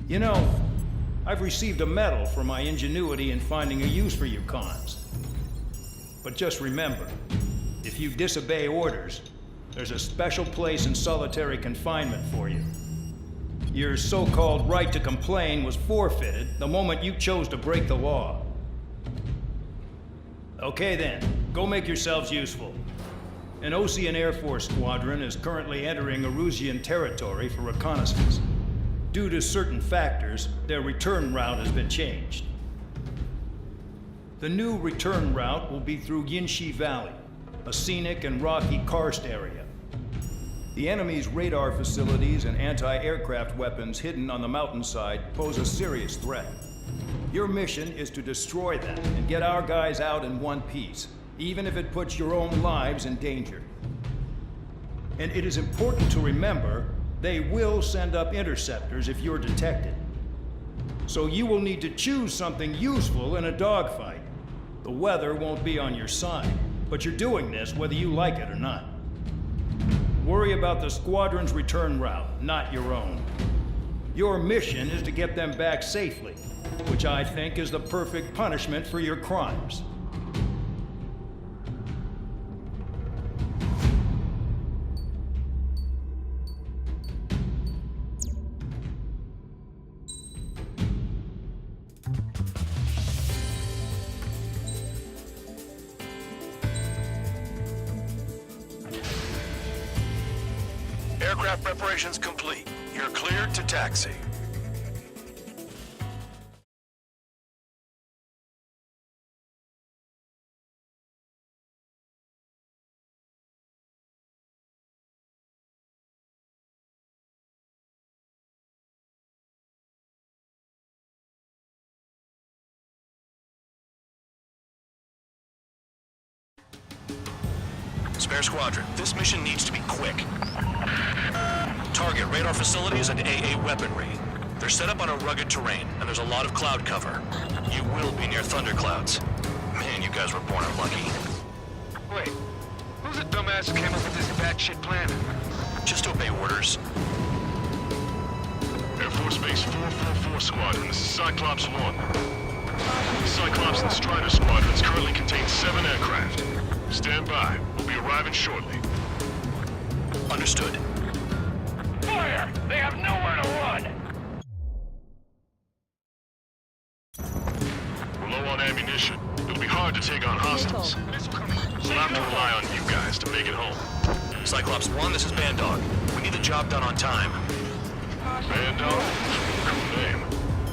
You know, I've received a medal for my ingenuity in finding a use for you cons. But just remember, if you disobey orders, there's a special place in solitary confinement for you. Your so-called right to complain was forfeited the moment you chose to break the law. Okay then, go make yourselves useful. An Ocean Air Force squadron is currently entering Erusian territory for reconnaissance. Due to certain factors, their return route has been changed. The new return route will be through Yinshi Valley, a scenic and rocky karst area. The enemy's radar facilities and anti-aircraft weapons hidden on the mountainside pose a serious threat. Your mission is to destroy them and get our guys out in one piece, even if it puts your own lives in danger. And it is important to remember, they will send up interceptors if you're detected. So you will need to choose something useful in a dogfight. The weather won't be on your side, but you're doing this whether you like it or not. Worry about the squadron's return route, not your own. Your mission is to get them back safely, which I think is the perfect punishment for your crimes. Aircraft preparations complete. You're cleared to taxi. Spare Squadron, this mission needs to be quick. Target radar facilities and AA weaponry. They're set up on a rugged terrain, and there's a lot of cloud cover. You will be near thunderclouds. Man, you guys were born unlucky. Wait, who's the dumbass who came up with this batshit plan? Just obey orders. Air Force Base 444 Squadron, this is Cyclops 1. The Cyclops and Strider Squadrons currently contain 7 aircraft. Stand by. We'll be arriving shortly. Understood. Fire! They have nowhere to run! We're low on ammunition. It'll be hard to take on hostiles. We'll have to rely on you guys to make it home. Cyclops 1, this is Bandog. We need the job done on time. Bandog? Cool name.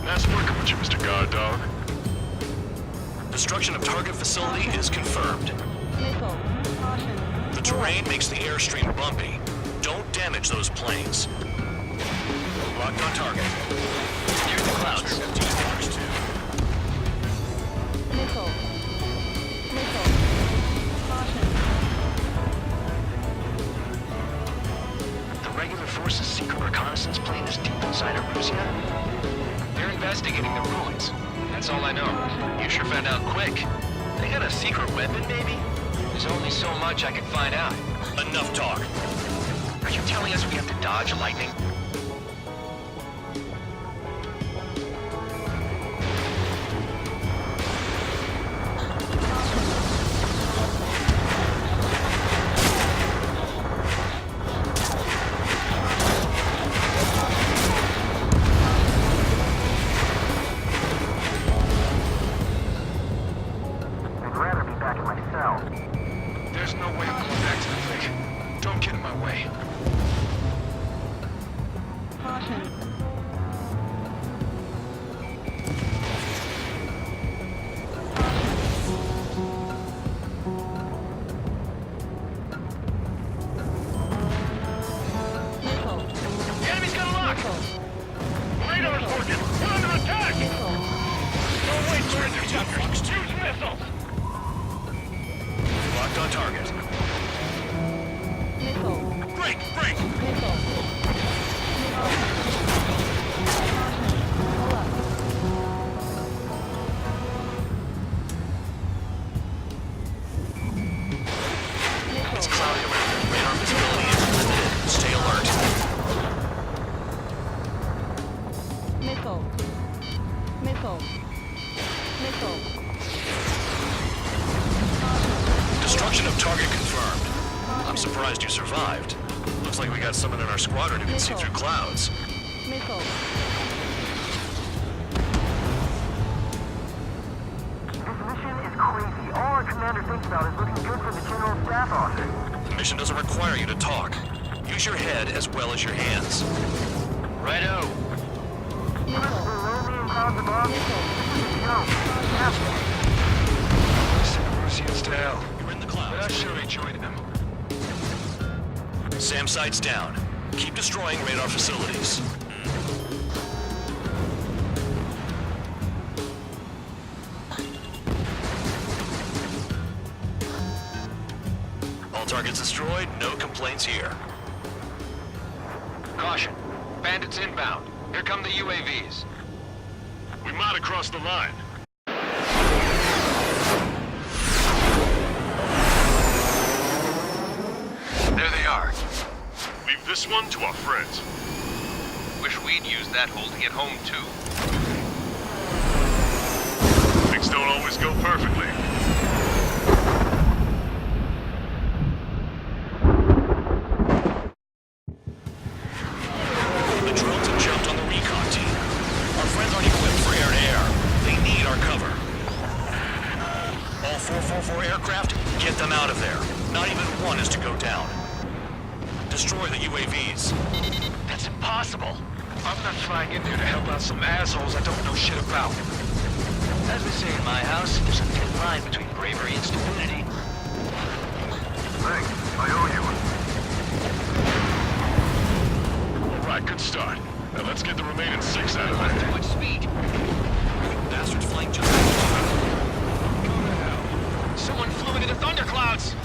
Nice working with you, Mr. Guard Dog. Destruction of target facility is confirmed. The terrain makes the airstream bumpy. Don't damage those planes. Locked on target. Near the clouds. The regular force's secret reconnaissance plane is deep inside Erusia? They're investigating the ruins. That's all I know. You sure found out quick. They got a secret weapon, baby? There's only so much I can find out. Enough talk. Are you telling us we have to dodge lightning? I'd rather be back in my cell. There's no way I'm going back to the thing. Don't get in my way. surprised you survived. Looks like we got someone in our squadron who can see through clouds. Missile. This mission is crazy. All our commander thinks about is looking good for the general staff office. The mission doesn't require you to talk. Use your head as well as your hands. Righto. Even below me and clouds above, this is a joke. Send the Russians to hell. You're in the But I clouds. sure enjoyed them. SAM sights down. Keep destroying radar facilities. All targets destroyed, no complaints here. Caution. Bandits inbound. Here come the UAVs. We might have crossed the line. There they are. Leave this one to our friends. Wish we'd used that hole to get home, too. Things don't always go perfectly. The drones have jumped on the recon team. Our friends aren't equipped for air-to-air. They need our cover. All 444 aircraft, get them out of there. Not even one is to go down. Destroy the UAVs. That's impossible. I'm not flying in there to help out some assholes I don't know shit about. As we say in my house, there's a thin line between bravery and stupidity. Thanks. I owe you one. All right, good start. Now let's get the remaining 6 out of there. Too much speed. Bastards flying just... Someone flew into the thunderclouds.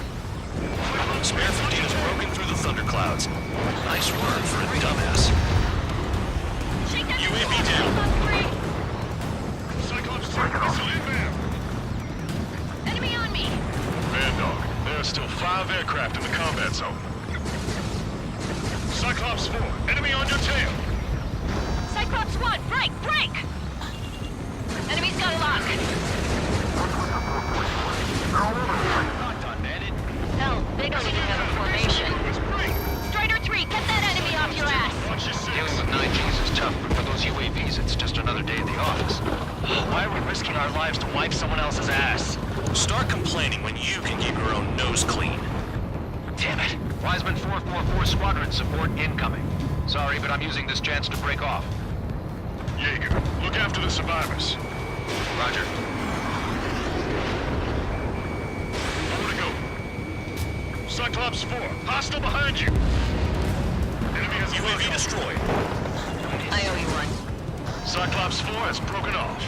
Spare 15 has broken through the thunderclouds. Nice work for a dumbass. UAV down. Cyclops 2, missile inbound. Enemy on me. Dog, there are still 5 aircraft in the combat zone. Cyclops 4, enemy on your tail. Cyclops 1, break, break! Enemy's got a lock. Not done, Bandit. Hell, they don't even have a formation. Strider 3, get that enemy off your ass! Watch your 6. Dealing with 9Gs is tough, but for those UAVs, it's just another day at the office. Why are we risking our lives to wipe someone else's ass? Start complaining when you can keep your own nose clean. Damn it. Wiseman 444 squadron support incoming. Sorry, but I'm using this chance to break off. Jaeger, look after the survivors. Roger. Nowhere to go. Cyclops 4, hostile behind you. Enemy has UAV destroyed. I owe you one. Cyclops 4 has broken off.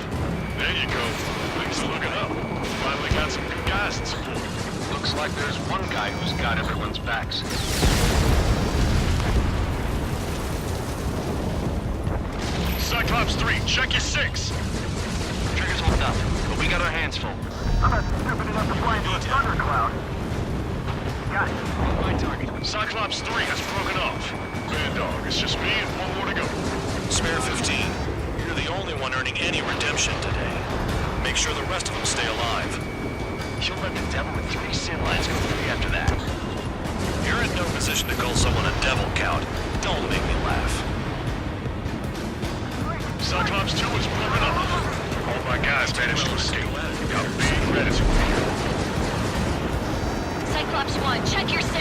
There you go. Things are looking up. Finally got some good guys in support. Looks like there's one guy who's got everyone's backs. Cyclops 3, check your 6. Trigger's holding up, but we got our hands full. I'm not stupid enough to fly into a thundercloud. Got it. My target. Cyclops 3 has broken off. Dog, it's just me and one more to go. Spare 15. You're the only one earning any redemption today. Make sure the rest of them stay alive. You'll let the devil with 3 sin lines go free after that. You're in no position to call someone a devil, Count. Don't make me laugh. Cyclops 2 is broken off. All my guys managed to escape. Got big gratitude. Cyclops 1, check your 6.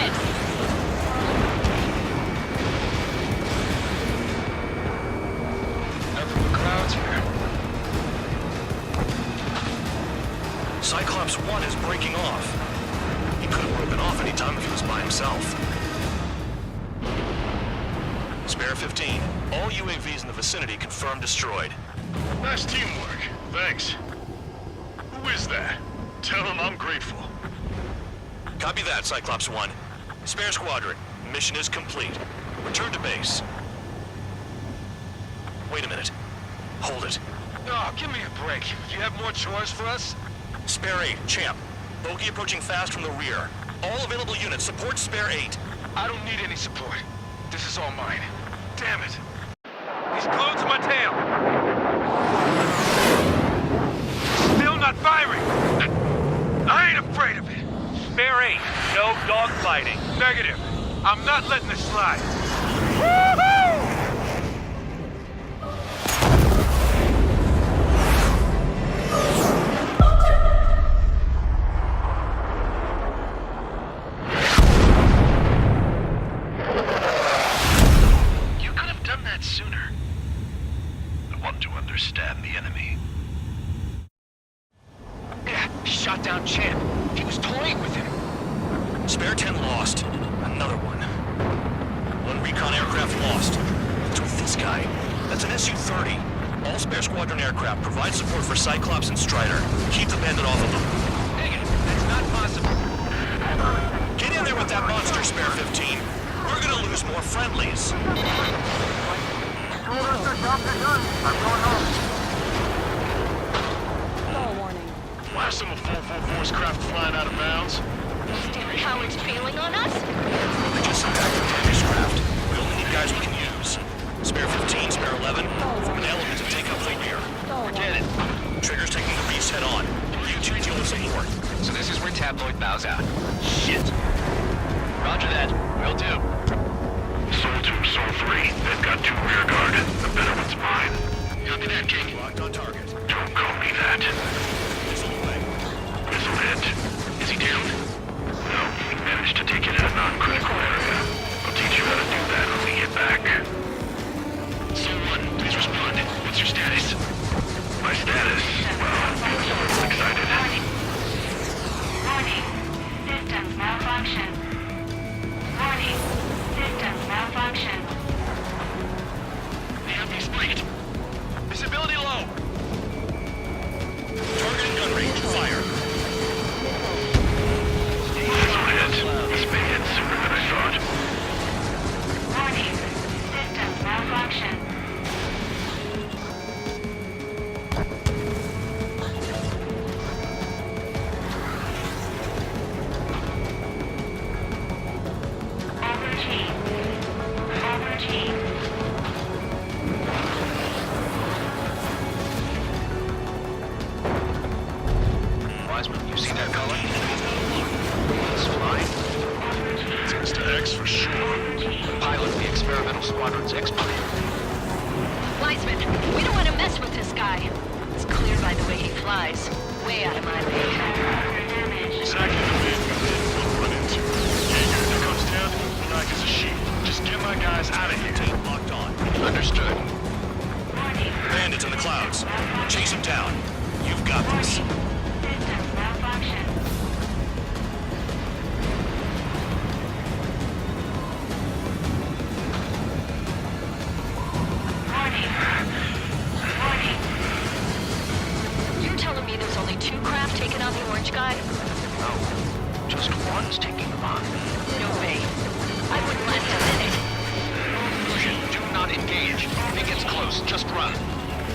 Nothing but clouds here. Cyclops 1 is breaking off. He could have broken off any time if he was by himself. Spare 15. All UAVs in the vicinity confirmed destroyed. Nice teamwork. Thanks. Who is that? Tell him I'm grateful. Copy that, Cyclops 1. Spare squadron. Mission is complete. Return to base. Wait a minute. Hold it. Oh, give me a break. Do you have more chores for us? Spare 8, Champ. Bogey approaching fast from the rear. All available units support Spare 8. I don't need any support. This is all mine. Damn it. He's glued to my tail. Still not firing. I ain't afraid of it. Spare 8, no dogfighting. Negative. I'm not letting this slide. Woohoo! You could have done that sooner. I want to understand the enemy. Yeah, shot down Champ. He was toying with him. Spare 10 lost. Another one. One recon aircraft lost. What's with this guy? That's an Su-30. All spare squadron aircraft provide support for Cyclops and Strider. Keep the bandit off of them. Dang it, that's not possible. Get in there with that monster, Spare 15. We're gonna lose more friendlies. Two of us are dropped their guns. I'm going home. Why are some of 444's craft flying out of bounds? Damn cowards bailing on us? They're just some active damage craft. We only need guys we can use. Spare 15, Spare 11, form an element to take up the rear. Forget it. Trigger's taking the beast head on. You two deal with support. So this is where Tabloid bows out. Shit. Roger that. Will do. Soul 2, Soul 3. They've got 2 rear guard. The better one's mine. Copy that, King. Locked on target. Don't call me that. Missile away. Missile hit. Is he down? No, he managed to take it in a non-critical area. I'll teach you how to do that when we get back. Soul 1, please respond. What's your status? My status? Well, I'm excited. Warning. Systems malfunction. Warning. Systems malfunction. The enemy spiked. Visibility low. Target and gun range. Fire. Missile hit. This may hit sooner than I thought. Warning. Systems malfunction. Overachieve. Overachieve. Wiseman, you see that color? It's flying. It's to X for sure. Pilot the experimental squadron's X-plane. Wiseman, we don't want to mess with this guy. It's clear by the way he flies. Way out of my league. Exactly the big we'll run into. Jaeger, if it comes down, black as a sheep. Just get my guys out of here. Team locked on. Understood. Bandits in the clouds. Chase them down. You've got this. Systems malfunction. Warning. Warning. You're telling me there's only 2 craft taking on the orange guy? No. Just one's taking them on. No way. I wouldn't let him in it. Illusion, do not engage. If he gets close, just run.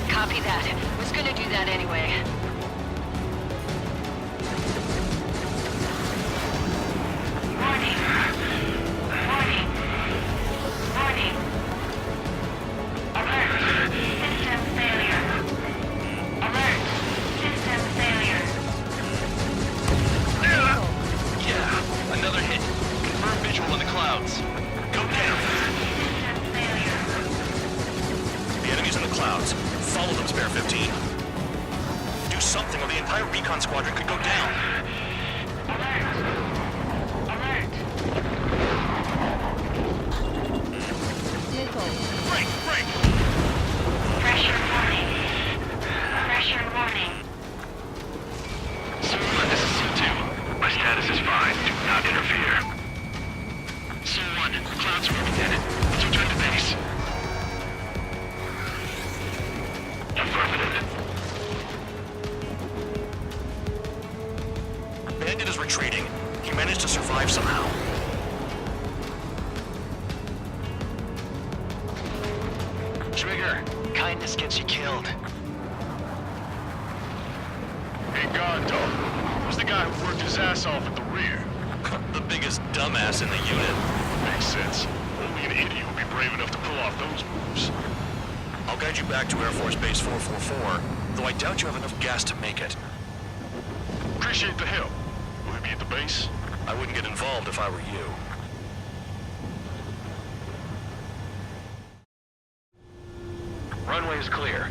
Copy that. Was gonna do that anyway. Warning. Warning. Warning. Alert. System failure. Alert. System failure. Yeah, another hit. Confirm visual in the clouds. Go get him. System failure. The enemy's in the clouds. Follow them, Spare 15. Do something or the entire recon squadron could go down. Alert. Alert. Break! Break! Pressure warning. Pressure warning. Soul 1, this is C2. My status is fine. Do not interfere. Soul 1, the clouds are moving in. Let's return to base. Affirmative. Bandit is retreating. He managed to survive somehow. Trigger, kindness gets you killed. Hey, guard dog. Who's the guy who worked his ass off at the rear? The biggest dumbass in the unit. Makes sense. Only an idiot would be brave enough to pull off those moves. I'll guide you back to Air Force Base 444, though I doubt you have enough gas to make it. Appreciate the help. Will he be at the base? I wouldn't get involved if I were you. Runway is clear.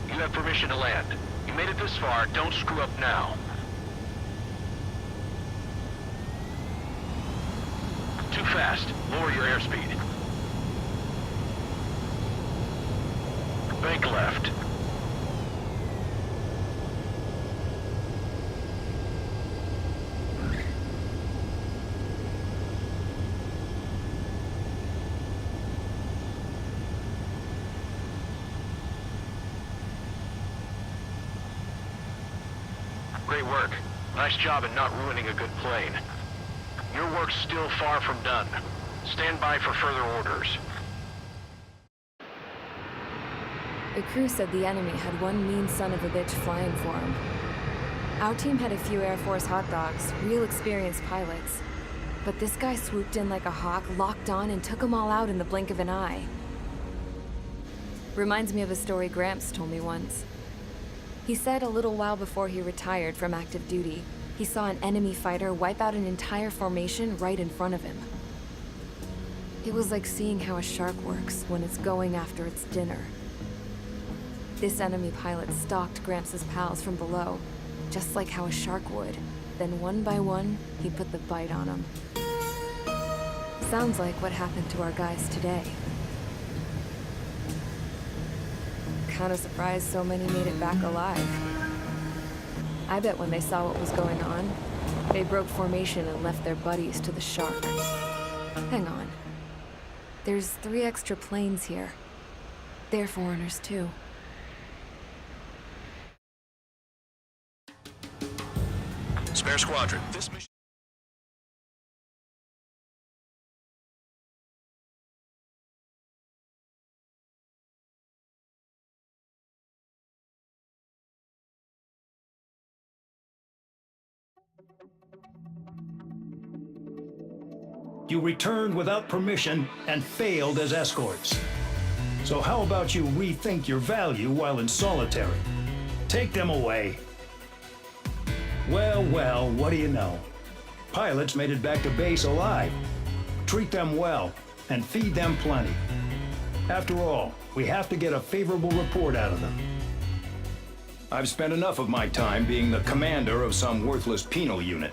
You have permission to land. You made it this far, don't screw up now. Too fast. Lower your airspeed. Bank left. Great work. Nice job in not ruining a good plane. Your work's still far from done. Stand by for further orders. The crew said the enemy had one mean son of a bitch flying for him. Our team had a few Air Force hot dogs, real experienced pilots. But this guy swooped in like a hawk, locked on, and took them all out in the blink of an eye. Reminds me of a story Gramps told me once. He said a little while before he retired from active duty, he saw an enemy fighter wipe out an entire formation right in front of him. It was like seeing how a shark works when it's going after its dinner. This enemy pilot stalked Gramps' pals from below, just like how a shark would. Then one by one, he put the bite on them. Sounds like what happened to our guys today. Kinda surprised so many made it back alive. I bet when they saw what was going on, they broke formation and left their buddies to the shark. Hang on. There's 3 extra planes here. They're foreigners too. Spare squadron, this mission... You returned without permission and failed as escorts. So how about you rethink your value while in solitary? Take them away. Well, well, what do you know? Pilots made it back to base alive. Treat them well and feed them plenty. After all, we have to get a favorable report out of them. I've spent enough of my time being the commander of some worthless penal unit.